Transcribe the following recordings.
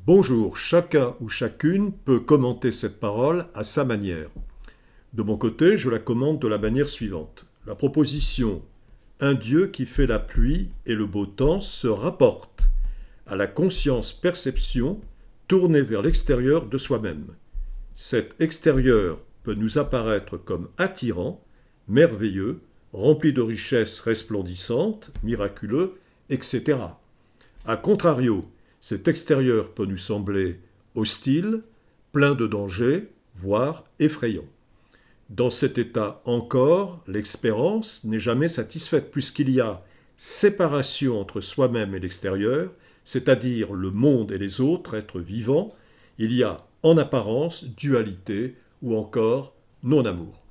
Bonjour, chacun ou chacune peut commenter cette parole à sa manière. De mon côté, je la commente de la manière suivante. La proposition « Un Dieu qui fait la pluie et le beau temps » se rapporte à la conscience-perception tournée vers l'extérieur de soi-même. Cet extérieur peut nous apparaître comme attirant, merveilleux, rempli de richesses resplendissantes, miraculeux, etc. A contrario, cet extérieur peut nous sembler hostile, plein de dangers, voire effrayant. Dans cet état encore, l'expérience n'est jamais satisfaite puisqu'il y a séparation entre soi-même et l'extérieur, c'est-à-dire le monde et les autres êtres vivants, il y a en apparence dualité ou encore non-amour.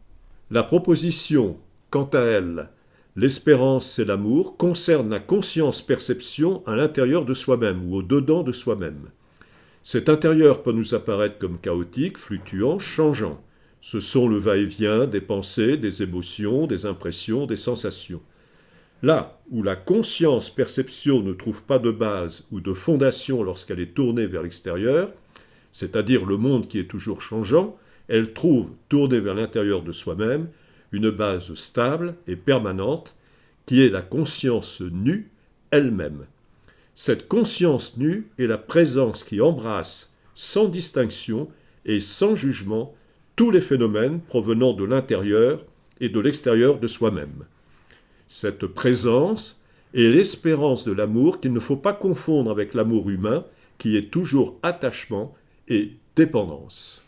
La proposition, quant à elle, l'espérance et l'amour concernent la conscience-perception à l'intérieur de soi-même ou au-dedans de soi-même. Cet intérieur peut nous apparaître comme chaotique, fluctuant, changeant. Ce sont le va-et-vient des pensées, des émotions, des impressions, des sensations. Là où la conscience-perception ne trouve pas de base ou de fondation lorsqu'elle est tournée vers l'extérieur, c'est-à-dire le monde qui est toujours changeant, elle trouve, tournée vers l'intérieur de soi-même, une base stable et permanente qui est la conscience nue elle-même. Cette conscience nue est la présence qui embrasse sans distinction et sans jugement tous les phénomènes provenant de l'intérieur et de l'extérieur de soi-même. Cette présence est l'espérance de l'amour qu'il ne faut pas confondre avec l'amour humain qui est toujours attachement et dépendance.